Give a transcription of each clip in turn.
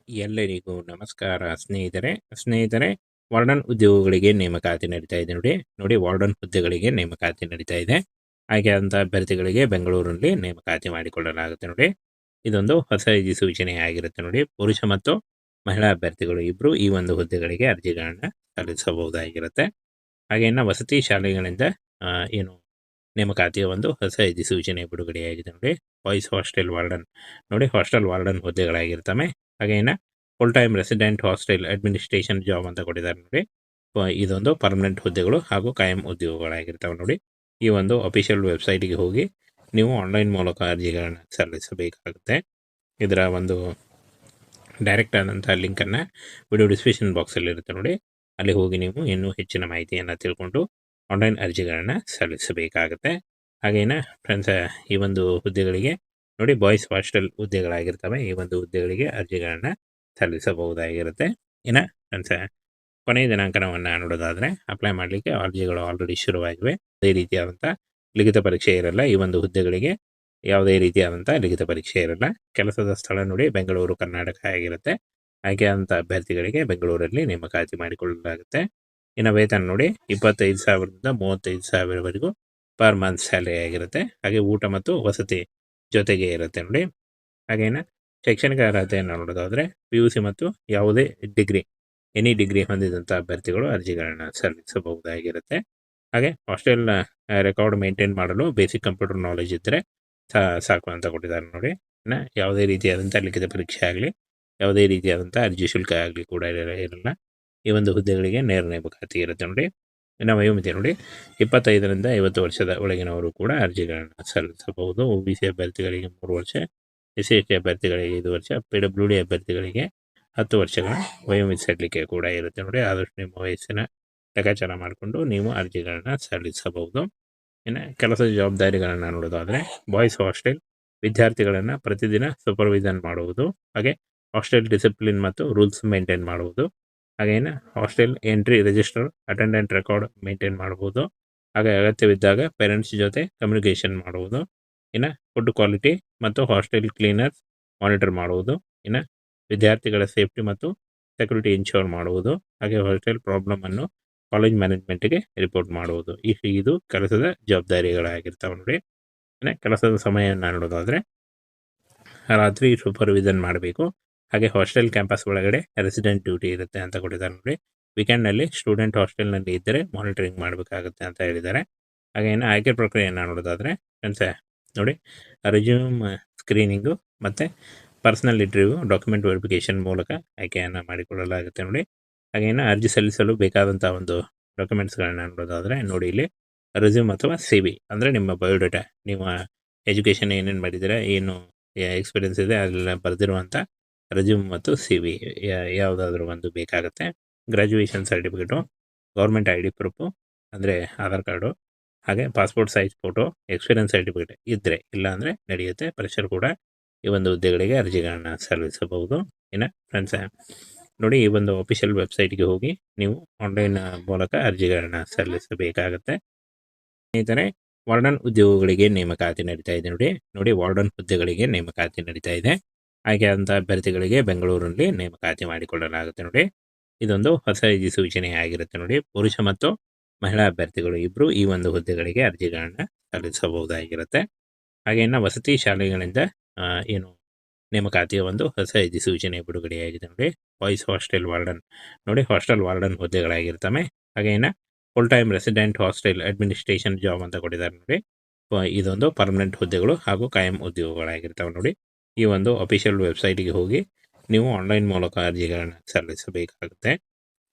ಎಲ್ಲರಿಗೂ ನಮಸ್ಕಾರ ಸ್ನೇಹಿತರೆ ವಾರ್ಡನ್ ಉದ್ಯೋಗಗಳಿಗೆ ನೇಮಕಾತಿ ನಡೀತಾ ಇದೆ ನೋಡಿ ವಾರ್ಡನ್ ಹುದ್ದೆಗಳಿಗೆ ನೇಮಕಾತಿ ನಡೀತಾ ಇದೆ. ಆಯ್ಕೆಯಾದಂಥ ಅಭ್ಯರ್ಥಿಗಳಿಗೆ ಬೆಂಗಳೂರಿನಲ್ಲಿ ನೇಮಕಾತಿ ಮಾಡಿಕೊಳ್ಳಲಾಗುತ್ತೆ ನೋಡಿ. ಇದೊಂದು ಹೊಸ ಸೂಚನೆ ಆಗಿರುತ್ತೆ ನೋಡಿ. ಪುರುಷ ಮತ್ತು ಮಹಿಳಾ ಅಭ್ಯರ್ಥಿಗಳು ಇಬ್ಬರು ಈ ಒಂದು ಹುದ್ದೆಗಳಿಗೆ ಅರ್ಜಿಗಳನ್ನ ಸಲ್ಲಿಸಬಹುದಾಗಿರುತ್ತೆ. ಹಾಗೆ ಇನ್ನು ವಸತಿ ಶಾಲೆಗಳಿಂದ ಏನು ನೇಮಕಾತಿಯ ಒಂದು ಹೊಸ ಸೂಚನೆ ಬಿಡುಗಡೆಯಾಗಿದೆ ನೋಡಿ. ಬಾಯ್ಸ್ ಹಾಸ್ಟೆಲ್ ವಾರ್ಡನ್ ನೋಡಿ, ಹಾಸ್ಟೆಲ್ ವಾರ್ಡನ್ ಹುದ್ದೆಗಳಾಗಿರ್ತವೆ. ಹಾಗೆ ಇನ್ನು full time resident hostel administration job ಅಂತ ಕೊಟ್ಟಿದ್ದಾರೆ ನೋಡಿ. ಇದೊಂದು ಪರ್ಮನೆಂಟ್ ಹುದ್ದೆಗಳು ಹಾಗೂ ಕಾಯಂ ಉದ್ಯೋಗಗಳಾಗಿರ್ತವೆ ನೋಡಿ. ಈ ಒಂದು ಅಫಿಷಿಯಲ್ ವೆಬ್ಸೈಟ್ಗೆ ಹೋಗಿ ನೀವು ಆನ್ಲೈನ್ ಮೂಲಕ ಅರ್ಜಿಗಳನ್ನು ಸಲ್ಲಿಸಬೇಕಾಗುತ್ತೆ. ಇದರ ಒಂದು ಡೈರೆಕ್ಟ್ ಆದಂಥ ಲಿಂಕನ್ನು ವಿಡಿಯೋ ಡಿಸ್ಕ್ರಿಪ್ಷನ್ ಬಾಕ್ಸಲ್ಲಿ ಇರುತ್ತೆ ನೋಡಿ. ಅಲ್ಲಿ ಹೋಗಿ ನೀವು ಇನ್ನೂ ಹೆಚ್ಚಿನ ಮಾಹಿತಿಯನ್ನು ತಿಳ್ಕೊಂಡು ಆನ್ಲೈನ್ ಅರ್ಜಿಗಳನ್ನು ಸಲ್ಲಿಸಬೇಕಾಗುತ್ತೆ. ಹಾಗೇನ ಫ್ರೆಂಡ್ಸ್, ಈ ಒಂದು ಹುದ್ದೆಗಳಿಗೆ ನೋಡಿ ಬಾಯ್ಸ್ ಹಾಸ್ಟೆಲ್ ಹುದ್ದೆಗಳಾಗಿರ್ತವೆ. ಈ ಒಂದು ಹುದ್ದೆಗಳಿಗೆ ಅರ್ಜಿಗಳನ್ನು ಸಲ್ಲಿಸಬಹುದಾಗಿರುತ್ತೆ. ಇನ್ನು ಫ್ರೆಂಡ್ಸ್, ಕೊನೆಯ ದಿನಾಂಕವನ್ನು ನೋಡೋದಾದರೆ ಅಪ್ಲೈ ಮಾಡಲಿಕ್ಕೆ ಅರ್ಜಿಗಳು ಆಲ್ರೆಡಿ ಶುರುವಾಗಿವೆ. ಯಾವುದೇ ರೀತಿಯಾದಂಥ ಲಿಖಿತ ಪರೀಕ್ಷೆ ಇರಲ್ಲ. ಈ ಒಂದು ಹುದ್ದೆಗಳಿಗೆ ಯಾವುದೇ ರೀತಿಯಾದಂಥ ಲಿಖಿತ ಪರೀಕ್ಷೆ ಇರಲ್ಲ. ಕೆಲಸದ ಸ್ಥಳ ನೋಡಿ ಬೆಂಗಳೂರು ಕರ್ನಾಟಕ ಆಗಿರುತ್ತೆ. ಆಯ್ಕೆಯಾದಂಥ ಅಭ್ಯರ್ಥಿಗಳಿಗೆ ಬೆಂಗಳೂರಲ್ಲಿ ನೇಮಕಾತಿ ಮಾಡಿಕೊಳ್ಳಲಾಗುತ್ತೆ. ಇನ್ನು ವೇತನ ನೋಡಿ 25,000ದಿಂದ 35,000ವರೆಗೂ ಪರ್ ಮಂತ್ ಸ್ಯಾಲರಿ ಆಗಿರುತ್ತೆ. ಹಾಗೆ ಊಟ ಮತ್ತು ವಸತಿ ಜೊತೆಗೆ ಇರುತ್ತೆ ನೋಡಿ. ಹಾಗೇನ ಶೈಕ್ಷಣಿಕ ಅರ್ಹತೆಯನ್ನು ನೋಡೋದಾದರೆ PUC ಮತ್ತು ಯಾವುದೇ ಡಿಗ್ರಿ, ಎನಿ ಡಿಗ್ರಿ ಹೊಂದಿದಂಥ ಅಭ್ಯರ್ಥಿಗಳು ಅರ್ಜಿಗಳನ್ನು ಸಲ್ಲಿಸಬಹುದಾಗಿರುತ್ತೆ. ಹಾಗೆ ಹಾಸ್ಟೆಲ್ನ ರೆಕಾರ್ಡ್ ಮೇಂಟೈನ್ ಮಾಡಲು ಬೇಸಿಕ್ ಕಂಪ್ಯೂಟರ್ ನಾಲೆಜ್ ಇದ್ದರೆ ಸಾಕು ಅಂತ ಕೊಟ್ಟಿದ್ದಾರೆ ನೋಡಿ. ಇನ್ನು ಯಾವುದೇ ರೀತಿಯಾದಂಥ ಲಿಖಿತ ಪರೀಕ್ಷೆ ಆಗಲಿ, ಯಾವುದೇ ರೀತಿಯಾದಂಥ ಅರ್ಜಿ ಶುಲ್ಕ ಆಗಲಿ ಕೂಡ ಇರಲ್ಲ. ಈ ಒಂದು ಹುದ್ದೆಗಳಿಗೆ ನೇರ ನೇಮಕಾತಿ ಇರುತ್ತೆ ನೋಡಿ. ಇನ್ನು ವಯೋಮಿತಿ ನೋಡಿ 25ರಿಂದ 50 ವರ್ಷದ ಒಳಗಿನವರು ಕೂಡ ಅರ್ಜಿಗಳನ್ನು ಸಲ್ಲಿಸಬಹುದು. OBC ಅಭ್ಯರ್ಥಿಗಳಿಗೆ 3 ವರ್ಷ, SC/ST ಅಭ್ಯರ್ಥಿಗಳಿಗೆ 5 ವರ್ಷ, PWD ಅಭ್ಯರ್ಥಿಗಳಿಗೆ 10 ವರ್ಷಗಳ ವಯೋಮಿತಿ ಸಡಿಲಿಕೆ ಕೂಡ ಇರುತ್ತೆ ನೋಡಿ. ಆದಷ್ಟು ನಿಮ್ಮ ವಯಸ್ಸಿನ ಲೆಕ್ಕಾಚಾರ ಮಾಡಿಕೊಂಡು ನೀವು ಅರ್ಜಿಗಳನ್ನು ಸಲ್ಲಿಸಬಹುದು. ಇನ್ನು ಕೆಲಸದ ಜವಾಬ್ದಾರಿಗಳನ್ನು ನೋಡೋದಾದರೆ ಬಾಯ್ಸ್ ಹಾಸ್ಟೆಲ್ ವಿದ್ಯಾರ್ಥಿಗಳನ್ನು ಪ್ರತಿದಿನ ಸೂಪರ್ವಿಷನ್ ಮಾಡುವುದು, ಹಾಗೆ ಹಾಸ್ಟೆಲ್ ಡಿಸಿಪ್ಲಿನ್ ಮತ್ತು ರೂಲ್ಸ್ ಮೇಂಟೈನ್ ಮಾಡುವುದು, ಹಾಗೇನು hostel entry register attendant record maintain ಮಾಡ್ಬೋದು. ಹಾಗೆ ಅಗತ್ಯವಿದ್ದಾಗ ಪೇರೆಂಟ್ಸ್ ಜೊತೆ ಕಮ್ಯುನಿಕೇಷನ್ ಮಾಡುವುದು. ಇನ್ನು ಫುಡ್ ಕ್ವಾಲಿಟಿ ಮತ್ತು ಹಾಸ್ಟೆಲ್ ಕ್ಲೀನರ್ಸ್ ಮಾನಿಟರ್ ಮಾಡುವುದು. ಇನ್ನು ವಿದ್ಯಾರ್ಥಿಗಳ ಸೇಫ್ಟಿ ಮತ್ತು ಸೆಕ್ಯೂರಿಟಿ ಇನ್ಶೋರ್ ಮಾಡುವುದು. ಹಾಗೆ ಹಾಸ್ಟೆಲ್ ಪ್ರಾಬ್ಲಮನ್ನು ಕಾಲೇಜ್ ಮ್ಯಾನೇಜ್ಮೆಂಟ್ಗೆ ರಿಪೋರ್ಟ್ ಮಾಡುವುದು. ಇದು ಕೆಲಸದ ಜವಾಬ್ದಾರಿಗಳಾಗಿರ್ತಾವೆ ನೋಡಿ. ಇನ್ನು ಕೆಲಸದ ಸಮಯವನ್ನು ನೋಡೋದಾದರೆ ರಾತ್ರಿ ಸೂಪರ್ವಿಷನ್ ಮಾಡಬೇಕು. ಹಾಗೆ ಹಾಸ್ಟೆಲ್ ಕ್ಯಾಂಪಸ್ ಒಳಗಡೆ ರೆಸಿಡೆಂಟ್ ಡ್ಯೂಟಿ ಇರುತ್ತೆ ಅಂತ ಕೊಟ್ಟಿದ್ದಾರೆ ನೋಡಿ. ವೀಕೆಂಡ್ನಲ್ಲಿ ಸ್ಟೂಡೆಂಟ್ ಹಾಸ್ಟೆಲ್ನಲ್ಲಿ ಇದ್ದರೆ ಮಾನಿಟರಿಂಗ್ ಮಾಡಬೇಕಾಗುತ್ತೆ ಅಂತ ಹೇಳಿದ್ದಾರೆ. ಹಾಗೆ ಇನ್ನು ಆಯ್ಕೆ ಪ್ರಕ್ರಿಯೆಯನ್ನು ನೋಡೋದಾದರೆ ಫ್ರೆಂಡ್ಸ್ ನೋಡಿ, ರೆಸ್ಯೂಮ್ ಸ್ಕ್ರೀನಿಂಗು ಮತ್ತು ಪರ್ಸನಲ್ ಇಂಟರ್ವ್ಯೂ ಡಾಕ್ಯುಮೆಂಟ್ ವೆರಿಫಿಕೇಷನ್ ಮೂಲಕ ಆಯ್ಕೆಯನ್ನು ಮಾಡಿಕೊಳ್ಳಲಾಗುತ್ತೆ ನೋಡಿ. ಹಾಗೆ ಇನ್ನು ಅರ್ಜಿ ಸಲ್ಲಿಸಲು ಬೇಕಾದಂಥ ಒಂದು ಡಾಕ್ಯುಮೆಂಟ್ಸ್ಗಳನ್ನ ನೋಡೋದಾದರೆ ನೋಡಿ, ಇಲ್ಲಿ ರೆಸ್ಯೂಮ್ ಅಥವಾ CV ಅಂದರೆ ನಿಮ್ಮ ಬಯೋಡೇಟಾ, ನಿಮ್ಮ ಎಜುಕೇಷನ್ ಏನೇನು ಮಾಡಿದ್ದೀರಾ, ಏನು ಎಕ್ಸ್ಪೀರಿಯನ್ಸ್ ಇದೆ ಅದೆಲ್ಲ ಬರೆದಿರುವಂಥ ರೆಸ್ಯೂಮ್ ಮತ್ತು CV ಯಾವುದಾದ್ರೂ ಒಂದು ಬೇಕಾಗುತ್ತೆ. Graduation certificate, government ID proof ಅಂದರೆ ಆಧಾರ್ ಕಾರ್ಡು, ಹಾಗೆ passport size photo, experience certificate ಇದ್ದರೆ, ಇಲ್ಲ ಅಂದರೆ ನಡೆಯುತ್ತೆ. ಪ್ರೆಷರ್ ಕೂಡ ಈ ಒಂದು ಹುದ್ದೆಗಳಿಗೆ ಅರ್ಜಿಗಳನ್ನು ಸಲ್ಲಿಸಬಹುದು. ಇನ್ನು ಫ್ರೆಂಡ್ಸ್ ನೋಡಿ, ಈ ಒಂದು ಅಫಿಷಿಯಲ್ ವೆಬ್ಸೈಟ್ಗೆ ಹೋಗಿ ನೀವು ಆನ್ಲೈನ್ ಮೂಲಕ ಅರ್ಜಿಗಳನ್ನು ಸಲ್ಲಿಸಬೇಕಾಗುತ್ತೆ. ಸ್ನೇಹಿತರೆ, ವಾರ್ಡನ್ ಉದ್ಯೋಗಗಳಿಗೆ ನೇಮಕಾತಿ ನಡೀತಾ ಇದೆ ನೋಡಿ ವಾರ್ಡನ್ ಹುದ್ದೆಗಳಿಗೆ ನೇಮಕಾತಿ ನಡೀತಾ ಇದೆ. ಆಯ್ಕೆಯಾದಂಥ ಅಭ್ಯರ್ಥಿಗಳಿಗೆ ಬೆಂಗಳೂರಿನಲ್ಲಿ ನೇಮಕಾತಿ ಮಾಡಿಕೊಳ್ಳಲಾಗುತ್ತೆ ನೋಡಿ. ಇದೊಂದು ಹೊಸ ಸೂಚನೆ ಆಗಿರುತ್ತೆ ನೋಡಿ. ಪುರುಷ ಮತ್ತು ಮಹಿಳಾ ಅಭ್ಯರ್ಥಿಗಳು ಇಬ್ಬರು ಈ ಒಂದು ಹುದ್ದೆಗಳಿಗೆ ಅರ್ಜಿಗಳನ್ನು ಸಲ್ಲಿಸಬಹುದಾಗಿರುತ್ತೆ. ಹಾಗೆ ಇನ್ನು ವಸತಿ ಶಾಲೆಗಳಿಂದ ಏನು ನೇಮಕಾತಿಯ ಒಂದು ಹೊಸ ಸೂಚನೆ ಬಿಡುಗಡೆಯಾಗಿದೆ ನೋಡಿ. ಬಾಯ್ಸ್ ಹಾಸ್ಟೆಲ್ ವಾರ್ಡನ್ ನೋಡಿ, ಹಾಸ್ಟೆಲ್ ವಾರ್ಡನ್ ಹುದ್ದೆಗಳಾಗಿರ್ತವೆ. ಹಾಗೆ ಇನ್ನು full time resident hostel administration job ಅಂತ ಕೊಟ್ಟಿದ್ದಾರೆ ನೋಡಿ. ಇದೊಂದು ಪರ್ಮನೆಂಟ್ ಹುದ್ದೆಗಳು ಹಾಗೂ ಕಾಯಂ ಉದ್ಯೋಗಗಳಾಗಿರ್ತವೆ ನೋಡಿ. ಈ ಒಂದು ಅಫಿಷಿಯಲ್ ವೆಬ್ಸೈಟ್ಗೆ ಹೋಗಿ ನೀವು ಆನ್ಲೈನ್ ಮೂಲಕ ಅರ್ಜಿಗಳನ್ನು ಸಲ್ಲಿಸಬೇಕಾಗುತ್ತೆ.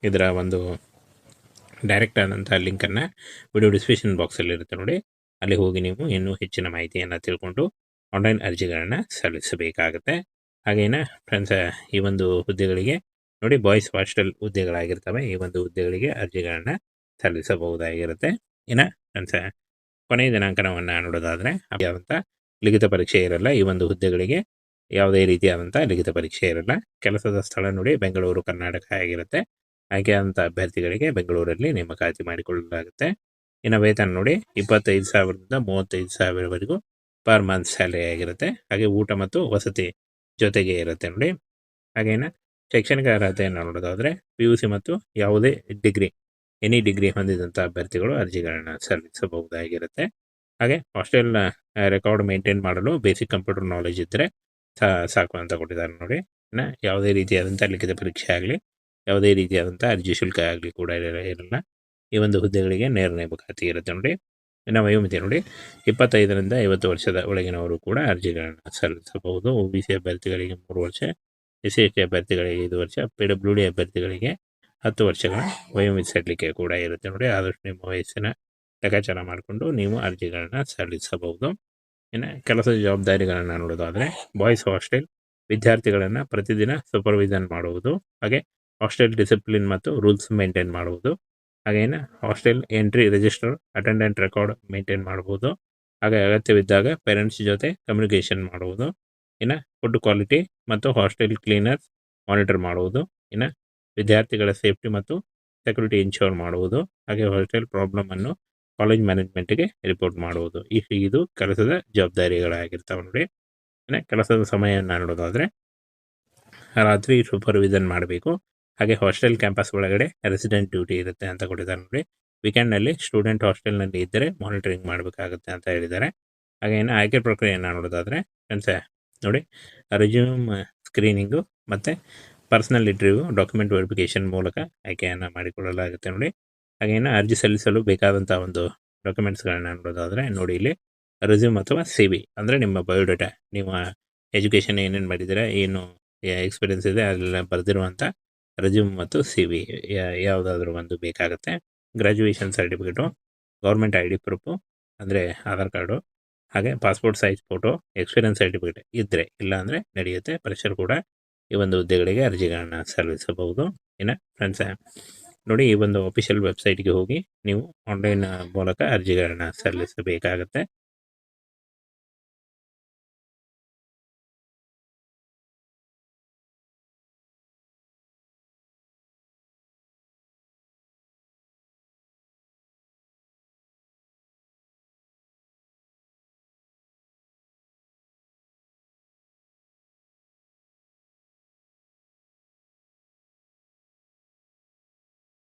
ಇದರ ಒಂದು ಡೈರೆಕ್ಟ್ ಆದಂಥ ಲಿಂಕನ್ನು ವಿಡಿಯೋ ಡಿಸ್ಕ್ರಿಪ್ಷನ್ ಬಾಕ್ಸಲ್ಲಿ ಇರುತ್ತೆ ನೋಡಿ. ಅಲ್ಲಿ ಹೋಗಿ ನೀವು ಇನ್ನೂ ಹೆಚ್ಚಿನ ಮಾಹಿತಿಯನ್ನು ತಿಳ್ಕೊಂಡು ಆನ್ಲೈನ್ ಅರ್ಜಿಗಳನ್ನು ಸಲ್ಲಿಸಬೇಕಾಗುತ್ತೆ. ಹಾಗೇನ ಫ್ರೆಂಡ್ಸ್, ಈ ಒಂದು ಹುದ್ದೆಗಳಿಗೆ ನೋಡಿ ಬಾಯ್ಸ್ ಹಾಸ್ಟೆಲ್ ಹುದ್ದೆಗಳಾಗಿರ್ತವೆ. ಈ ಒಂದು ಹುದ್ದೆಗಳಿಗೆ ಅರ್ಜಿಗಳನ್ನು ಸಲ್ಲಿಸಬಹುದಾಗಿರುತ್ತೆ. ಇನ್ನು ಫ್ರೆಂಡ್ಸ್, ಕೊನೆಯ ದಿನಾಂಕವನ್ನು ನೋಡೋದಾದರೆ ಯಾವುದಂಥ ಲಿಖಿತ ಪರೀಕ್ಷೆ ಇರಲ್ಲ. ಈ ಒಂದು ಹುದ್ದೆಗಳಿಗೆ ಯಾವುದೇ ರೀತಿಯಾದಂಥ ಲಿಖಿತ ಪರೀಕ್ಷೆ ಇರಲ್ಲ. ಕೆಲಸದ ಸ್ಥಳ ನೋಡಿ ಬೆಂಗಳೂರು ಕರ್ನಾಟಕ ಆಗಿರುತ್ತೆ. ಆಯ್ಕೆಯಾದಂಥ ಅಭ್ಯರ್ಥಿಗಳಿಗೆ ಬೆಂಗಳೂರಲ್ಲಿ ನೇಮಕಾತಿ ಮಾಡಿಕೊಳ್ಳಲಾಗುತ್ತೆ. ಇನ್ನು ವೇತನ ನೋಡಿ 25,000ದಿಂದ 35,000ವರೆಗೂ ಪರ್ ಮಂತ್ ಸ್ಯಾಲರಿ ಆಗಿರುತ್ತೆ. ಹಾಗೆ ಊಟ ಮತ್ತು ವಸತಿ ಜೊತೆಗೆ ಇರುತ್ತೆ ನೋಡಿ. ಹಾಗೇನ ಶೈಕ್ಷಣಿಕ ಅರ್ಹತೆಯನ್ನು ನೋಡೋದಾದರೆ PUC ಮತ್ತು ಯಾವುದೇ ಡಿಗ್ರಿ ಎನಿ ಡಿಗ್ರಿ ಹೊಂದಿದಂಥ ಅಭ್ಯರ್ಥಿಗಳು ಅರ್ಜಿಗಳನ್ನು ಸಲ್ಲಿಸಬಹುದಾಗಿರುತ್ತೆ. ಹಾಗೆ ಹಾಸ್ಟೆಲ್ನ ರೆಕಾರ್ಡ್ ಮೇಂಟೈನ್ ಮಾಡಲು ಬೇಸಿಕ್ ಕಂಪ್ಯೂಟರ್ ನಾಲೆಜ್ ಇದ್ದರೆ ಸಾಕು ಅಂತ ಕೊಟ್ಟಿದ್ದಾರೆ ನೋಡಿ. ಇನ್ನು ಯಾವುದೇ ರೀತಿಯಾದಂಥ ಲಿಖಿತ ಪರೀಕ್ಷೆ ಆಗಲಿ ಯಾವುದೇ ರೀತಿಯಾದಂಥ ಅರ್ಜಿ ಶುಲ್ಕ ಆಗಲಿ ಕೂಡ ಇರಲ್ಲ. ಈ ಒಂದು ಹುದ್ದೆಗಳಿಗೆ ನೇರ ನೇಮಕಾತಿ ಇರುತ್ತೆ ನೋಡಿ. ಇನ್ನು ವಯೋಮಿತಿ ನೋಡಿ 25ರಿಂದ 50 ವರ್ಷದ ಒಳಗಿನವರು ಕೂಡ ಅರ್ಜಿಗಳನ್ನು ಸಲ್ಲಿಸಬಹುದು. OBC ಅಭ್ಯರ್ಥಿಗಳಿಗೆ 3 ವರ್ಷ, SC/ST ಅಭ್ಯರ್ಥಿಗಳಿಗೆ 5 ವರ್ಷ, PWD ಅಭ್ಯರ್ಥಿಗಳಿಗೆ 10 ವರ್ಷಗಳ ವಯೋಮಿತಿ ಸಡಿಲಿಕೆ ಕೂಡ ಇರುತ್ತೆ ನೋಡಿ. ಆದಷ್ಟು ನಿಮ್ಮ ವಯಸ್ಸಿನ ಲೆಕ್ಕಾಚಾರ ಮಾಡಿಕೊಂಡು ನೀವು ಅರ್ಜಿಗಳನ್ನು ಸಲ್ಲಿಸಬಹುದು. ಇನ್ನು ಕೆಲಸದ ಜವಾಬ್ದಾರಿಗಳನ್ನು ನೋಡೋದಾದರೆ ಬಾಯ್ಸ್ ಹಾಸ್ಟೆಲ್ ವಿದ್ಯಾರ್ಥಿಗಳನ್ನು ಪ್ರತಿದಿನ ಸೂಪರ್ವಿಷನ್ ಮಾಡುವುದು, ಹಾಗೆ ಹಾಸ್ಟೆಲ್ ಡಿಸಿಪ್ಲಿನ್ ಮತ್ತು ರೂಲ್ಸ್ ಮೇಂಟೈನ್ ಮಾಡುವುದು, ಹಾಗೇನು hostel entry register attendant record maintain ಮಾಡ್ಬೋದು, ಹಾಗೆ ಅಗತ್ಯವಿದ್ದಾಗ ಪೇರೆಂಟ್ಸ್ ಜೊತೆ ಕಮ್ಯುನಿಕೇಷನ್ ಮಾಡುವುದು, ಇನ್ನು ಫುಡ್ ಕ್ವಾಲಿಟಿ ಮತ್ತು ಹಾಸ್ಟೆಲ್ ಕ್ಲೀನರ್ಸ್ ಮಾನಿಟರ್ ಮಾಡುವುದು, ಇನ್ನು ವಿದ್ಯಾರ್ಥಿಗಳ ಸೇಫ್ಟಿ ಮತ್ತು ಸೆಕ್ಯೂರಿಟಿ ಇನ್ಶೋರ್ ಮಾಡುವುದು, ಹಾಗೆ ಹಾಸ್ಟೆಲ್ ಪ್ರಾಬ್ಲಮನ್ನು ಕಾಲೇಜ್ ಮ್ಯಾನೇಜ್ಮೆಂಟ್ಗೆ ರಿಪೋರ್ಟ್ ಮಾಡುವುದು. ಇದು ಕೆಲಸದ ಜವಾಬ್ದಾರಿಗಳಾಗಿರ್ತಾವೆ ನೋಡಿ. ಇನ್ನು ಕೆಲಸದ ಸಮಯವನ್ನು ನೋಡೋದಾದರೆ ರಾತ್ರಿ ಸೂಪರ್ವಿಷನ್ ಮಾಡಬೇಕು, ಹಾಗೆ ಹಾಸ್ಟೆಲ್ ಕ್ಯಾಂಪಸ್ ಒಳಗಡೆ ರೆಸಿಡೆಂಟ್ ಡ್ಯೂಟಿ ಇರುತ್ತೆ ಅಂತ ಕೊಟ್ಟಿದ್ದಾರೆ ನೋಡಿ. ವೀಕೆಂಡ್ನಲ್ಲಿ ಸ್ಟೂಡೆಂಟ್ ಹಾಸ್ಟೆಲ್ನಲ್ಲಿ ಇದ್ದರೆ ಮಾನಿಟರಿಂಗ್ ಮಾಡಬೇಕಾಗುತ್ತೆ ಅಂತ ಹೇಳಿದ್ದಾರೆ. ಹಾಗೆ ಇನ್ನು ಆಯ್ಕೆ ಪ್ರಕ್ರಿಯೆಯನ್ನು ನೋಡೋದಾದರೆ ಫ್ರೆಂಡ್ಸ್ ನೋಡಿ, ರೆಸ್ಯೂಮ್ ಸ್ಕ್ರೀನಿಂಗು ಮತ್ತು ಪರ್ಸನಲ್ ಇಂಟರ್ವ್ಯೂ ಡಾಕ್ಯುಮೆಂಟ್ ವೆರಿಫಿಕೇಷನ್ ಮೂಲಕ ಆಯ್ಕೆಯನ್ನು ಮಾಡಿಕೊಳ್ಳಲಾಗುತ್ತೆ ನೋಡಿ. ಹಾಗೆ ಇನ್ನು ಅರ್ಜಿ ಸಲ್ಲಿಸಲು ಬೇಕಾದಂಥ ಒಂದು ಡಾಕ್ಯುಮೆಂಟ್ಸ್ಗಳನ್ನ ನೋಡೋದಾದರೆ ನೋಡಿ, ಇಲ್ಲಿ ರೆಸ್ಯೂಮ್ ಅಥವಾ CV ಅಂದರೆ ನಿಮ್ಮ ಬಯೋಡೇಟಾ, ನಿಮ್ಮ ಎಜುಕೇಷನ್ ಏನೇನು ಮಾಡಿದ್ದೀರಾ, ಏನು ಎಕ್ಸ್ಪೀರಿಯೆನ್ಸ್ ಇದೆ ಅದೆಲ್ಲ ಬರೆದಿರುವಂಥ ರೆಸ್ಯೂಮ್ ಮತ್ತು CV ಯಾವುದಾದ್ರೂ ಒಂದು ಬೇಕಾಗುತ್ತೆ. Graduation certificate, government ID proof ಅಂದರೆ ಆಧಾರ್ ಕಾರ್ಡು, ಹಾಗೆ passport size photo, experience certificate ಇದ್ದರೆ, ಇಲ್ಲ ಅಂದರೆ ನಡೆಯುತ್ತೆ. ಫ್ರೆಶರ್ ಕೂಡ ಈ ಒಂದು ಹುದ್ದೆಗಳಿಗೆ ಅರ್ಜಿಗಳನ್ನು ಸಲ್ಲಿಸಬಹುದು. ಇನ್ನು ಫ್ರೆಂಡ್ಸ್ ನೋಡಿ, ಈ ಒಂದು ಅಫಿಷಿಯಲ್ ವೆಬ್ಸೈಟ್ಗೆ ಹೋಗಿ ನೀವು ಆನ್ಲೈನ್ ಮೂಲಕ ಅರ್ಜಿಗಳನ್ನು ಸಲ್ಲಿಸಬೇಕಾಗತ್ತೆ.